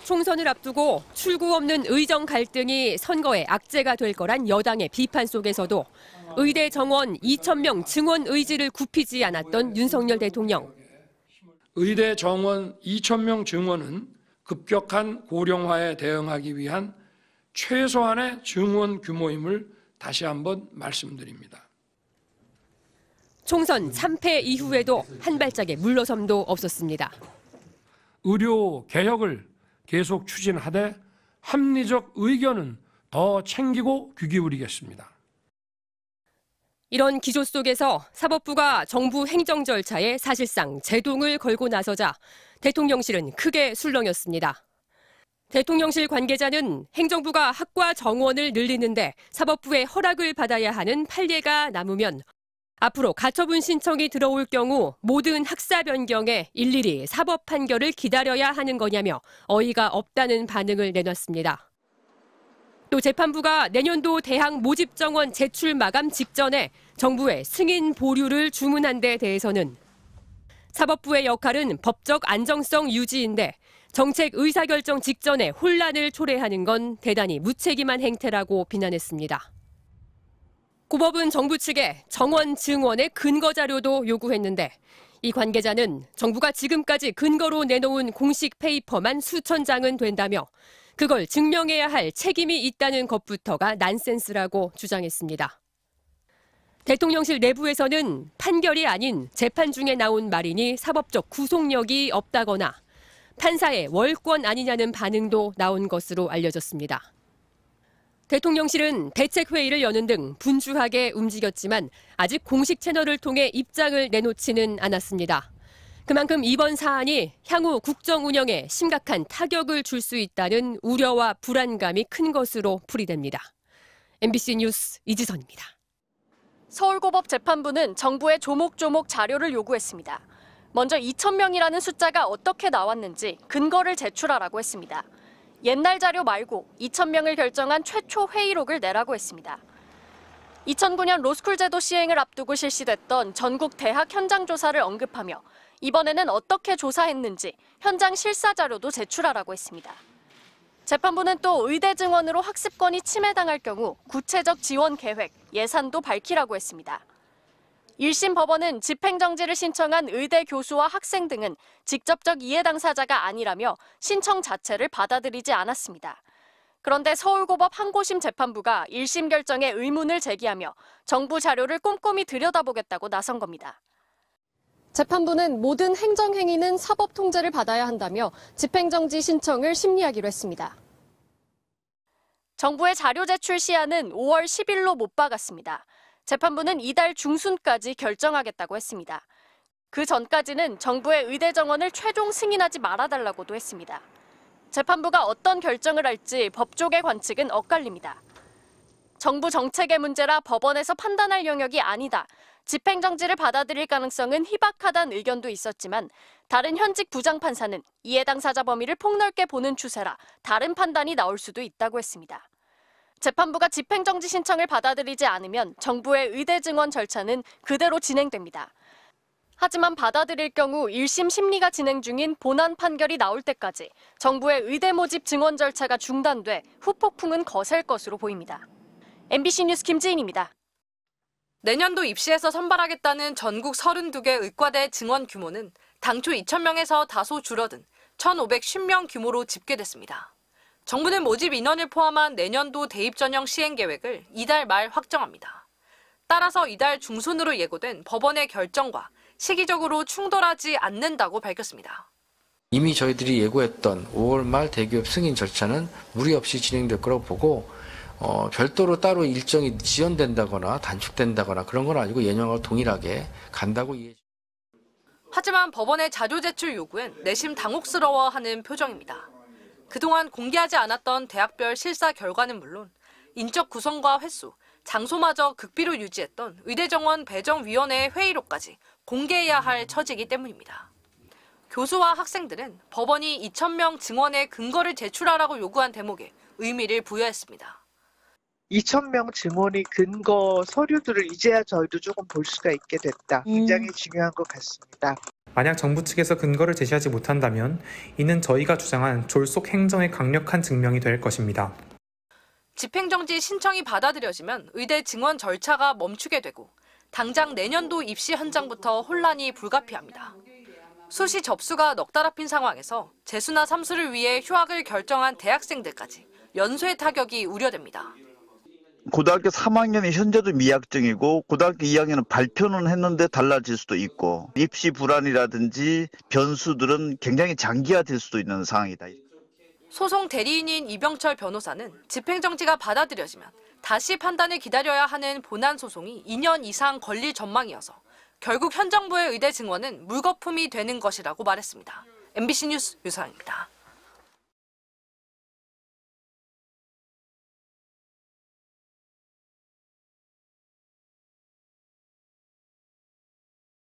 총선을 앞두고 출구 없는 의정 갈등이 선거의 악재가 될 거란 여당의 비판 속에서도 의대 정원 2,000명 증원 의지를 굽히지 않았던 윤석열 대통령. 의대 정원 2,000명 증원은 급격한 고령화에 대응하기 위한 최소한의 증원 규모임을 다시 한번 말씀드립니다. 총선 참패 이후에도 한 발짝의 물러섬도 없었습니다. 의료 개혁을 계속 추진하되 합리적 의견은 더 챙기고 귀 기울이겠습니다. 이런 기조 속에서 사법부가 정부 행정 절차에 사실상 제동을 걸고 나서자 대통령실은 크게 술렁였습니다. 대통령실 관계자는 행정부가 학과 정원을 늘리는데 사법부의 허락을 받아야 하는 판례가 남으면 앞으로 가처분 신청이 들어올 경우 모든 학사 변경에 일일이 사법 판결을 기다려야 하는 거냐며 어이가 없다는 반응을 내놨습니다. 또 재판부가 내년도 대학 모집 정원 제출 마감 직전에 정부에 승인 보류를 주문한 데 대해서는 사법부의 역할은 법적 안정성 유지인데 정책 의사결정 직전에 혼란을 초래하는 건 대단히 무책임한 행태라고 비난했습니다. 고법은 정부 측에 정원 증원의 근거 자료도 요구했는데 이 관계자는 정부가 지금까지 근거로 내놓은 공식 페이퍼만 수천 장은 된다며 그걸 증명해야 할 책임이 있다는 것부터가 난센스라고 주장했습니다. 대통령실 내부에서는 판결이 아닌 재판 중에 나온 말이니 사법적 구속력이 없다거나 판사의 월권 아니냐는 반응도 나온 것으로 알려졌습니다. 대통령실은 대책회의를 여는 등 분주하게 움직였지만 아직 공식 채널을 통해 입장을 내놓지는 않았습니다. 그만큼 이번 사안이 향후 국정 운영에 심각한 타격을 줄 수 있다는 우려와 불안감이 큰 것으로 풀이됩니다. MBC 뉴스 이지선입니다. 서울고법 재판부는 정부에 조목조목 자료를 요구했습니다. 먼저 2,000명이라는 숫자가 어떻게 나왔는지 근거를 제출하라고 했습니다. 옛날 자료 말고 2,000명을 결정한 최초 회의록을 내라고 했습니다. 2009년 로스쿨 제도 시행을 앞두고 실시됐던 전국 대학 현장 조사를 언급하며 이번에는 어떻게 조사했는지 현장 실사 자료도 제출하라고 했습니다. 재판부는 또 의대 증원으로 학습권이 침해당할 경우 구체적 지원 계획, 예산도 밝히라고 했습니다. 1심 법원은 집행정지를 신청한 의대 교수와 학생 등은 직접적 이해 당사자가 아니라며 신청 자체를 받아들이지 않았습니다. 그런데 서울고법 항고심 재판부가 1심 결정에 의문을 제기하며 정부 자료를 꼼꼼히 들여다보겠다고 나선 겁니다. 재판부는 모든 행정행위는 사법 통제를 받아야 한다며 집행정지 신청을 심리하기로 했습니다. 정부의 자료 제출 시한은 5월 10일로 못 박았습니다. 재판부는 이달 중순까지 결정하겠다고 했습니다. 그 전까지는 정부의 의대 정원을 최종 승인하지 말아달라고도 했습니다. 재판부가 어떤 결정을 할지 법조계 관측은 엇갈립니다. 정부 정책의 문제라 법원에서 판단할 영역이 아니다. 집행정지를 받아들일 가능성은 희박하다는 의견도 있었지만 다른 현직 부장판사는 이해 당사자 범위를 폭넓게 보는 추세라 다른 판단이 나올 수도 있다고 했습니다. 재판부가 집행정지 신청을 받아들이지 않으면 정부의 의대 증원 절차는 그대로 진행됩니다. 하지만 받아들일 경우 1심 심리가 진행 중인 본안 판결이 나올 때까지 정부의 의대 모집 증원 절차가 중단돼 후폭풍은 거셀 것으로 보입니다. MBC 뉴스 김지인입니다. 내년도 입시에서 선발하겠다는 전국 32개 의과대 증원 규모는 당초 2,000명에서 다소 줄어든 1,510명 규모로 집계됐습니다. 정부는 모집 인원을 포함한 내년도 대입 전형 시행 계획을 이달 말 확정합니다. 따라서 이달 중순으로 예고된 법원의 결정과 시기적으로 충돌하지 않는다고 밝혔습니다. 이미 저희들이 예고했던 5월 말 대기업 승인 절차는 무리 없이 진행될 거라고 보고 별도로 따로 일정이 지연된다거나 단축된다거나 그런 건 아니고 예년과 동일하게 간다고 이해해 주십시오. 하지만 법원의 자료 제출 요구엔 내심 당혹스러워하는 표정입니다. 그동안 공개하지 않았던 대학별 실사 결과는 물론 인적 구성과 횟수, 장소마저 극비로 유지했던 의대정원 배정위원회의 회의록까지 공개해야 할 처지이기 때문입니다. 교수와 학생들은 법원이 2,000명 증원의 근거를 제출하라고 요구한 대목에 의미를 부여했습니다. 2,000명 증원의 근거 서류들을 이제야 저희도 조금 볼 수가 있게 됐다. 굉장히 중요한 것 같습니다. 만약 정부 측에서 근거를 제시하지 못한다면 이는 저희가 주장한 졸속 행정의 강력한 증명이 될 것입니다. 집행정지 신청이 받아들여지면 의대 증원 절차가 멈추게 되고 당장 내년도 입시 현장부터 혼란이 불가피합니다. 수시 접수가 넉 달 앞인 상황에서 재수나 삼수를 위해 휴학을 결정한 대학생들까지 연수의 타격이 우려됩니다. 고등학교 3학년이 현재도 미약정이고 고등학교 2학년은 발표는 했는데 달라질 수도 있고 입시 불안이라든지 변수들은 굉장히 장기화될 수도 있는 상황이다. 소송 대리인인 이병철 변호사는 집행정지가 받아들여지면 다시 판단을 기다려야 하는 본안 소송이 2년 이상 걸릴 전망이어서 결국 현 정부의 의대 증원은 물거품이 되는 것이라고 말했습니다. MBC 뉴스 유서영입니다.